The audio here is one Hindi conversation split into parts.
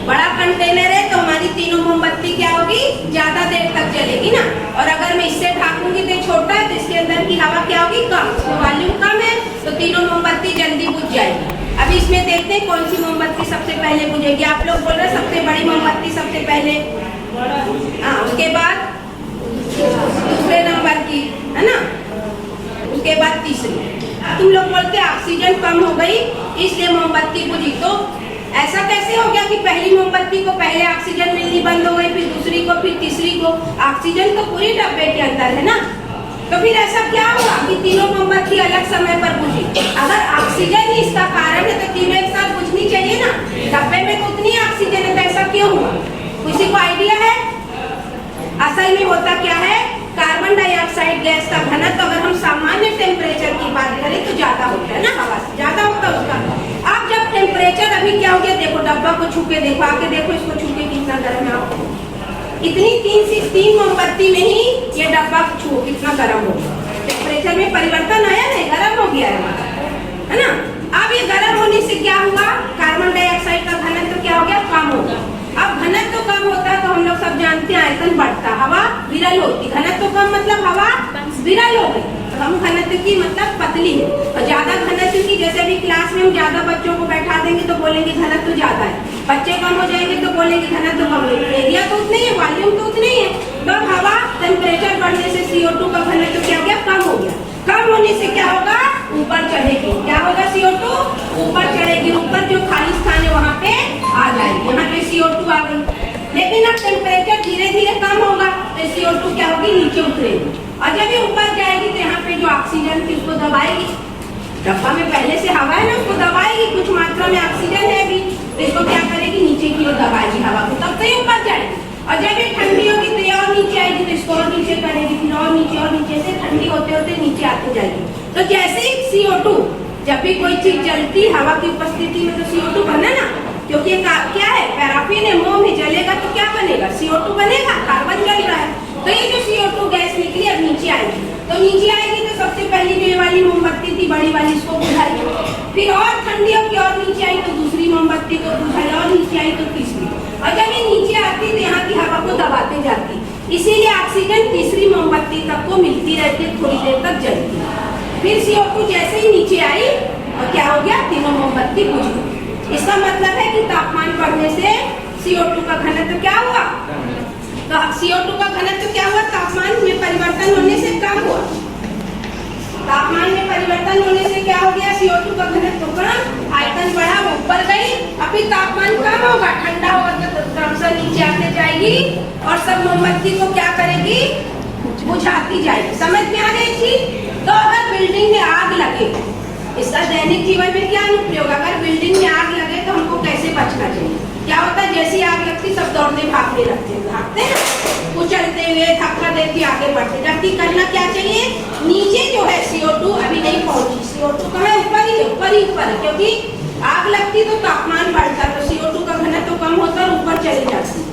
बड़ा कंटेनर है तो हमारी तीनों मोमबत्ती क्या होगी, ज्यादा देर तक जलेगी ना। और अगर मैं इससे ढाकूंगी तो छोटा है तो इसके अंदर की हवा क्या होगी, कम, वॉल्यूम कम है तो तीनों मोमबत्ती जल्दी बुझ जाएगी। अभी इसमें देखते हैं कौन सी मोमबत्ती सबसे पहले बुझेगी। आप लोग बोल रहे सबसे बड़ी मोमबत्ती सबसे पहले, हाँ, उसके बाद दूसरे नंबर की, है ना, उसके बाद तीसरी। तुम लोग बोलते ऑक्सीजन कम हो गई इसलिए मोमबत्ती बुझी, तो ऐसा कैसे हो गया कि पहली मोमबत्ती को पहले ऑक्सीजन मिलनी बंद हो गई, फिर दूसरी को, फिर तीसरी को? ऑक्सीजन तो पूरे डब्बे के अंदर है ना, तो फिर ऐसा क्या हुआ कि तीनों मोमबत्ती अलग समय पर बुझी? अगर ऑक्सीजन ही इसका कारण है तो तीनों एक साथ बुझनी चाहिए ना। डब्बे में तो उतनी ऑक्सीजन है तो ऐसा क्यों हुआ? किसी को आइडिया है? असल में होता क्या है, कार्बन डाइऑक्साइड गैस का घनत्व अगर हम सामान्य टेम्परेचर की बात करें तो ज्यादा होता है ना, हवा से ज्यादा होता है उसका। अब जब टेम्परेचर अभी क्या हो गया, देखो डब्बा को छू के देखो, आके देखो इसको छू के कितना गर्म है आपको। इतनी तीन मोमबत्ती में ही ये डब्बा छू कितना गर्म हो गया, टेम्परेचर में परिवर्तन आया नहीं, गर्म हो गया है ना। अब ये गर्म होने से क्या हुआ, कार्बन डाइऑक्साइड का घनत्व क्या हो गया, कम हो गया। अब घनत्व कम होता है तो हम लोग सब जानते हैं आयतन बढ़ता, हवा विरल होती। घनत्व कम मतलब हवा विरल हो गई, कम घनत्व की मतलब पतली है। और ज्यादा घनत्व की, जैसे अभी क्लास में हम ज्यादा बच्चों को बैठा देंगे तो बोलेंगे घनत्व ज्यादा है, बच्चे कम हो जाएंगे तो बोलेंगे घनत्व कम है। एरिया तो उतना ही है, वॉल्यूम तो उतना ही है। तो हवा टेम्परेचर बढ़ने से CO2 का घनत्व क्या हो गया, कम हो गया। कम होने से क्या होगा, ऊपर चढ़ेगी। क्या होगा, CO2 ऊपर चढ़ेगी, ऊपर जो खाली स्थान है वहाँ पे आ जाएगी, यहाँ पे CO2 आ गई। लेकिन अब टेम्परेचर धीरे धीरे कम होगा तो CO2 क्या होगी, नीचे उतरेगी। और जब ये ऊपर जाएगी तो यहाँ पे जो ऑक्सीजन थी उसको दबाएगी। डब्बा में पहले से हवा है ना, उसको दबाएगी, कुछ मात्रा में ऑक्सीजन है अभी, तो इसको क्या करेगी, नीचे की ओर दबाएगी हवा को, तब तो ये ऊपर जाएगी। और जब ये ठंडी होगी तो ये और नीचे आएगी, तो इसको और नीचे करेगी, फिर और नीचे से ठंडी होते होते नीचे आती जाएगी। तो जैसे ही CO2, जब भी कोई चीज जलती हवा की उपस्थिति में तो CO2 बना ना, क्योंकि क्या है, पैराफिन है, मोम में जलेगा तो क्या बनेगा, CO2 बनेगा, कार्बन जल रहा है। तो ये जो CO2 गैस निकली अब नीचे आएगी, तो नीचे आएगी तो सबसे पहली जो ये वाली मोमबत्ती थी बड़ी वाली, इसको बुझाई, फिर और ठंडी होगी और नीचे आई तो दूसरी मोमबत्ती को बुझाई, और नीचे आई तो तीसरी। और जब ये नीचे आती तो यहाँ की हवा को दबाते जाती, इसीलिए ऑक्सीजन तीसरी मोमबत्ती तक को मिलती रहती है, थोड़ी देर तक जलती है। फिर CO2 जैसे ही नीचे आई और क्या हो गया, तीनों मोमबत्ती बुझ गई। इसका मतलब है कि तापमान बढ़ने से CO2 का घनत्व क्या हुआ, तो CO2 का घनत्व क्या हुआ, तापमान में परिवर्तन होने से कम हुआ। तापमान में परिवर्तन होने से क्या हो गया, CO2 का घनत्व कम, आयतन बढ़ा, वो ऊपर गई। अभी तापमान कम होगा, ठंडा होगा तो क्रमशः नीचे आते जाएगी और सब मोमबत्ती को क्या करेगी, बुझाती जाएगी। समझ में आ गई चीज? तो अगर बिल्डिंग में आग लगे, इसका दैनिक जीवन में क्या अनुप्रयोग, अगर बिल्डिंग में आग लगे तो हमको कैसे बचना चाहिए? क्या होता है, जैसी आग लगती सब दौड़ने भागने लगते हैं, भागते हैं, उछलते हुए, धक्का देते आगे बढ़ते। जबकि करना क्या चाहिए, नीचे जो है CO2 अभी नहीं पहुंची, CO2 कहाँ है, ऊपर ही ऊपर है, क्योंकि आग लगती तो तापमान बढ़ता तो CO2 का घनत्व कम होता और ऊपर चली जाती।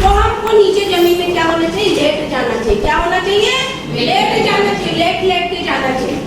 तो हमको नीचे जमीन में क्या होना चाहिए, लेट जाना चाहिए। क्या होना चाहिए, लेट जाना चाहिए, लेट के जाना चाहिए,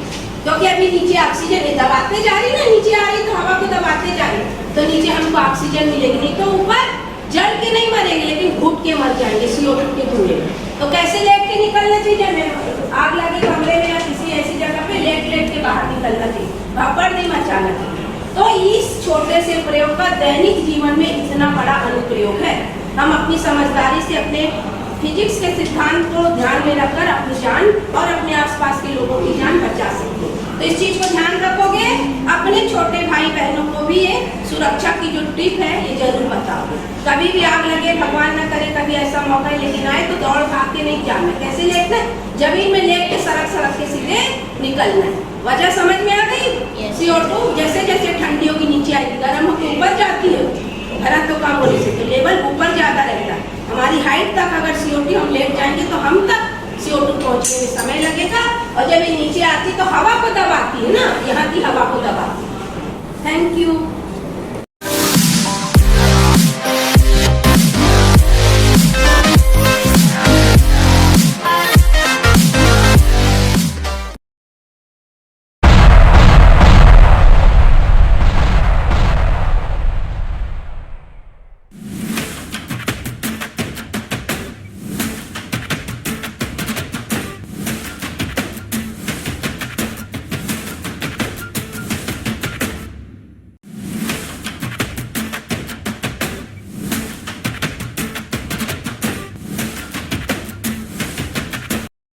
क्योंकि अभी नीचे ऑक्सीजन दबाते जा रही ना, नीचे आ रही तो हवा को दबाते जा रही तो नीचे हमको ऑक्सीजन मिलेगी, नहीं तो ऊपर जल के नहीं मरेंगे लेकिन घुट के मर जाएंगे CO2 के धुएं में। तो कैसे लेट के निकलना चाहिए, जब आग लगे कमरे में या किसी ऐसी जगह पे लेट के बाहर निकलना चाहिए, भापड़ नहीं मचाना चाहिए। तो इस छोटे से प्रयोग का दैनिक जीवन में इतना बड़ा अनुप्रयोग है। हम अपनी समझदारी से अपने फिजिक्स के सिद्धांत को ध्यान में रखकर अपनी जान और अपने आसपास के लोगों की जान बचा सकते हैं। तो इस चीज को ध्यान रखोगे, अपने छोटे भाई बहनों को भी ये सुरक्षा की जो टिप है ये जरूर बताओ। कभी भी आग लगे, भगवान न करे कभी ऐसा मौका लेकिन आए तो दौड़ भाग के नहीं जाना। कैसे लेटना है, जमीन में लेट के सड़क के सीधे निकलना है। वजह समझ में आ गई? CO2 जैसे जैसे ठंडी होगी नीचे आएगी, गर्म होकर ऊपर जाती है, घनत्व कम होने से तो लेवल ऊपर ज्यादा रहता है। हमारी हाइट तक अगर CO2 हम लेट जाएंगे तो हम तक CO2 पहुंचने में समय लगेगा, और जब ये नीचे आती तो हवा को दबाती है ना, यहाँ की हवा को दबाती है। Thank you.